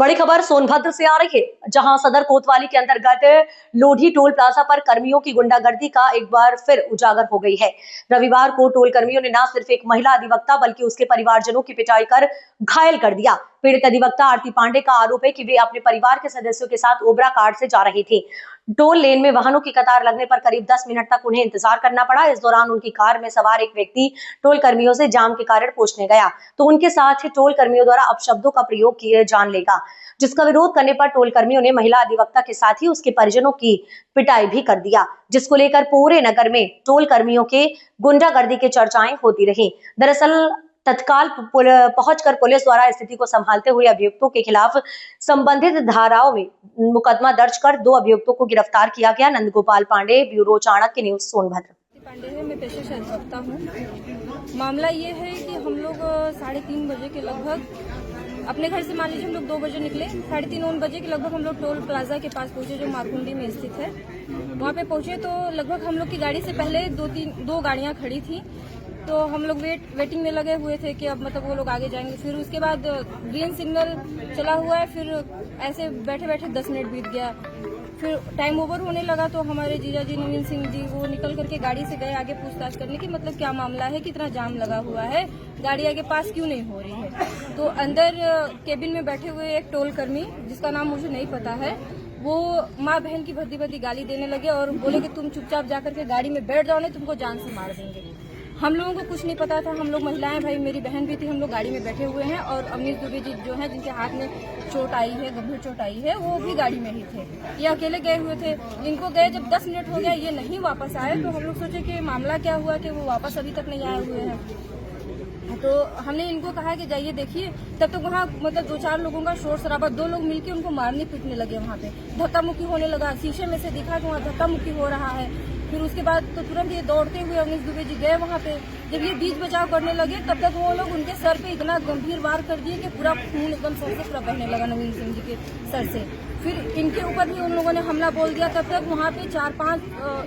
बड़ी खबर सोनभद्र से आ रही है, जहां सदर कोतवाली के अंतर्गत लोधी टोल प्लाजा पर कर्मियों की गुंडागर्दी का एक बार फिर उजागर हो गई है। रविवार को टोल कर्मियों ने न सिर्फ एक महिला अधिवक्ता बल्कि उसके परिवारजनों की पिटाई कर घायल कर दिया। पीड़ित अधिवक्ता आरती पांडे का आरोप है कि वे अपने परिवार के सदस्यों के साथ ओबरा कार्ड से जा रही थी। टोल लेन में वाहनों की कतार लगने पर करीब 10 मिनट तक उन्हें इंतजार करना पड़ा। इस दौरान उनकी कार में सवार एक व्यक्ति टोल कर्मियों से जाम के कारण पूछने गया तो उनके साथ ही टोल कर्मियों द्वारा अपशब्दों का प्रयोग किए जान लेगा, जिसका विरोध करने पर टोल कर्मियों ने महिला अधिवक्ता के साथ ही उसके परिजनों की पिटाई भी कर दिया, जिसको लेकर पूरे नगर में टोल कर्मियों के गुंडागर्दी के चर्चाएं होती रही। दरअसल तत्काल पहुंचकर पुलिस द्वारा स्थिति को संभालते हुए अभियुक्तों के खिलाफ संबंधित धाराओं में मुकदमा दर्ज कर 2 अभियुक्तों को गिरफ्तार किया गया। Nandgopal Pandey, bureau Chanakya news, Sonbhadra. पांडे है, मैं पेशे से अधिवक्ता हूँ। मामला ये है कि हम लोग 3:30 बजे के लगभग अपने घर से, मान लीजिए हम लोग 2 बजे निकले, 3:30 बजे के लगभग हम लोग टोल प्लाजा के पास पहुंचे जो मारकुंडी में स्थित है। वहाँ पे पहुंचे तो लगभग हम लोग की गाड़ी से पहले 2 गाड़ियाँ खड़ी थी, तो हम लोग वेटिंग में लगे हुए थे कि अब मतलब वो लोग आगे जाएंगे। फिर उसके बाद ग्रीन सिग्नल चला हुआ है, फिर ऐसे बैठे बैठे 10 मिनट बीत गया। फिर टाइम ओवर होने लगा तो हमारे जीजा जी नवीन सिंह जी वो निकल करके गाड़ी से गए आगे पूछताछ करने की मतलब क्या मामला है, कितना जाम लगा हुआ है, गाड़ी आगे पास क्यों नहीं हो रही है। तो अंदर केबिन में बैठे हुए एक टोल कर्मी जिसका नाम मुझे नहीं पता है, वो माँ बहन की भद्दी भद्दी गाली देने लगे और बोले कि तुम चुपचाप जाकर के गाड़ी में बैठ जाओ, नहीं तुमको जान से मार देंगे। हम लोगों को कुछ नहीं पता था, हम लोग महिलाएं, भाई मेरी बहन भी थी, हम लोग गाड़ी में बैठे हुए हैं और अवनीश दुबे जी जो है जिनके हाथ में चोट आई है, गंभीर चोट आई है, वो भी गाड़ी में ही थे। ये अकेले गए हुए थे। इनको गए जब 10 मिनट हो गया ये नहीं वापस आए तो हम लोग सोचे कि मामला क्या हुआ कि वो वापस अभी तक नहीं आए हुए हैं। तो हमने इनको कहा कि जाइए देखिए, तब तक वहाँ मतलब 2-4 लोगों का शोर शराबा, 2 लोग मिलके उनको मारने पीटने लगे। वहाँ पे धक्का मुक्की होने लगा, शीशे में से दिखा कि वहाँ धक्का मुक्की हो रहा है। फिर उसके बाद तो तुरंत ये दौड़ते हुए अवनीश दुबे जी गए वहाँ पे। जब ये बीच बचाव करने लगे तब तक वो लोग उनके सर पे इतना गंभीर वार कर दिए कि पूरा खून एकदम सर से पूरा बहने लगा नवीन सिंह जी के सर से। फिर इनके ऊपर भी उन लोगों ने हमला बोल दिया। तब तक वहाँ पे 4-5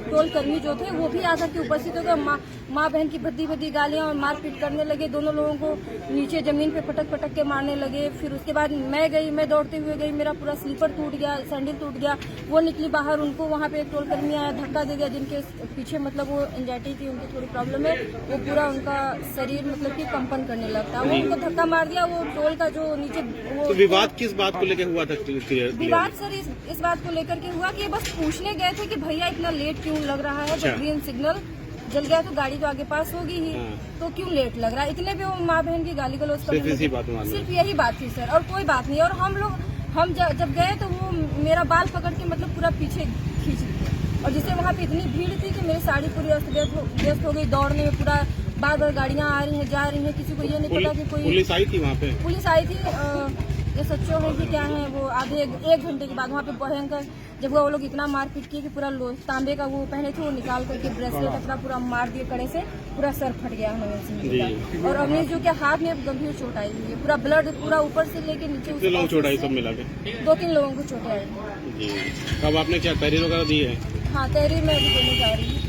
टोल कर्मी जो थे वो भी आकर के उपस्थित हो गए, माँ बहन की भद्दी भद्दी गालियाँ और मारपीट करने लगे। दोनों लोगों को नीचे जमीन पे पटक पटक के मारने लगे। फिर उसके बाद मैं दौड़ते हुए गई, मेरा पूरा स्लीपर टूट गया, सैंडल टूट गया। वो निकली बाहर, उनको वहाँ पे एक टोल कर्मी आया, धक्का दे गया। जिनके पीछे मतलब वो एंजाइटी थी, उनकी थोड़ी प्रॉब्लम है, वो पूरा उनका शरीर मतलब कि कंपन करने लगता है। वो उनको धक्का मार दिया। वो टोल का जो नीचे वो तो विवाद किस बात को लेकर हुआ था? विवाद सर इस बात को लेकर के हुआ कि बस पूछने गए थे कि भैया इतना लेट क्यों लग रहा है, जब ग्रीन सिग्नल जल गया तो गाड़ी तो आगे पास होगी ही, तो क्यों लेट लग रहा है। इतने पे वो माँ बहन की गाली गलौज करने लगे। सिर्फ यही बात थी सर, और कोई बात नहीं। और हम जब गए तो वो मेरा बाल पकड़ के मतलब पूरा पीछे खींच दिए, और जिससे वहाँ पे इतनी भीड़ थी कि मेरी साड़ी पूरी व्यस्त हो गई। दौड़ने में पूरा बार गाड़ियाँ आ रही हैं जा रही हैं, किसी को ये नहीं पता कि कोई पुलिस आई थी वहाँ पे। पुलिस आई थी, ये सच्चो है कि क्या है, वो आधे 1 घंटे के बाद वहाँ पे भयंकर जब वो लोग इतना मारपीट किए कि पूरा तांबे का वो पहने थे वो निकाल करके ब्रेसलेट अपना पूरा मार दिए कड़े से, पूरा सर फट गया नवीन सिंह जी का। और अवनीश जी के हाथ में गंभीर चोट आई हुई है, पूरा ब्लड पूरा ऊपर से लेके नीचे लोग चोट आई, सब मिला के 2-3 लोगों को चोटें आई। अब आपने क्या तहरीर वगैरह दी है? हाँ, तहरीर में अभी देने जा रही हूँ।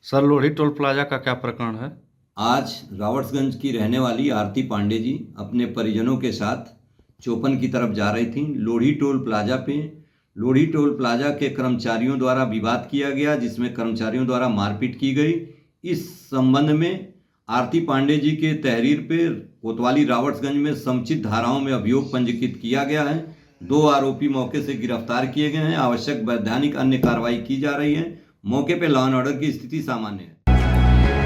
सर, लोधी टोल प्लाजा का क्या प्रकरण है? आज रावर्ट्सगंज की रहने वाली आरती पांडे जी अपने परिजनों के साथ चोपन की तरफ जा रही थी। लोधी टोल प्लाजा के कर्मचारियों द्वारा विवाद किया गया, जिसमें कर्मचारियों द्वारा मारपीट की गई। इस संबंध में आरती पांडे जी के तहरीर पे कोतवाली रावर्ट्सगंज में समुचित धाराओं में अभियोग पंजीकृत किया गया है। 2 आरोपी मौके से गिरफ्तार किए गए हैं। आवश्यक वैधानिक अन्य कार्रवाई की जा रही है। मौके पर लॉ एंड ऑर्डर की स्थिति सामान्य है।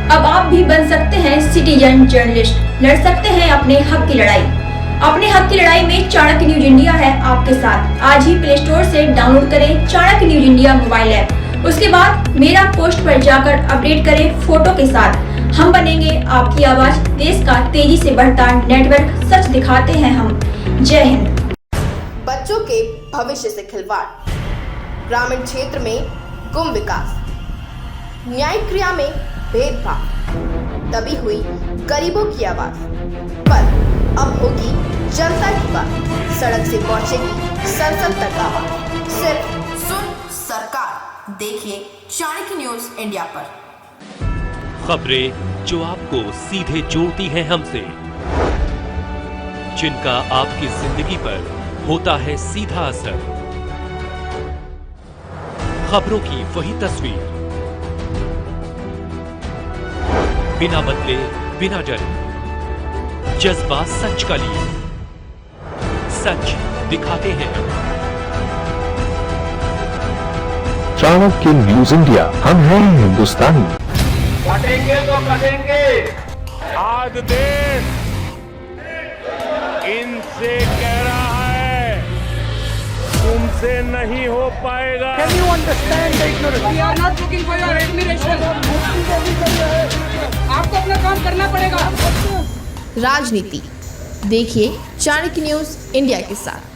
अब आप भी बन सकते हैं सिटीजन जर्नलिस्ट, लड़ सकते हैं अपने हक की लड़ाई। अपने हक की लड़ाई में चाणक्य न्यूज इंडिया है आपके साथ। आज ही प्ले स्टोर से डाउनलोड करें Chanakya news India mobile app. उसके बाद मेरा पोस्ट पर जाकर अपडेट करें फोटो के साथ। हम बनेंगे आपकी आवाज, देश का तेजी से बढ़ता नेटवर्क, सच दिखाते हैं हम। जय हिंद। बच्चों के भविष्य से खिलवाड़, ग्रामीण क्षेत्र में गुम विकास, न्यायिक क्रिया में भेदभाव, दबी हुई गरीबों की आवाज, पर अब होगी जनता की बात। सड़क से पहुंचेगी संसद तक आवाज। सिर्फ सुन सरकार, देखिए चाणक्य न्यूज इंडिया पर खबरें जो आपको सीधे जोड़ती हैं हमसे। जिनका आपकी जिंदगी पर होता है सीधा असर। खबरों की वही तस्वीर, बिना बदले बिना डरे, जज्बा सच का लिए, सच दिखाते हैं। चाणक्य न्यूज इंडिया, हम हैं हिंदुस्तानी। कटेंगे तो कटेंगे। आज देश इनसे कह रहा है तुमसे नहीं हो पाएगा। Can you understand the ignorance? We are not looking for your admiration. आपको अपना काम करना पड़ेगा। राजनीति देखिए चाणक्य न्यूज इंडिया के साथ।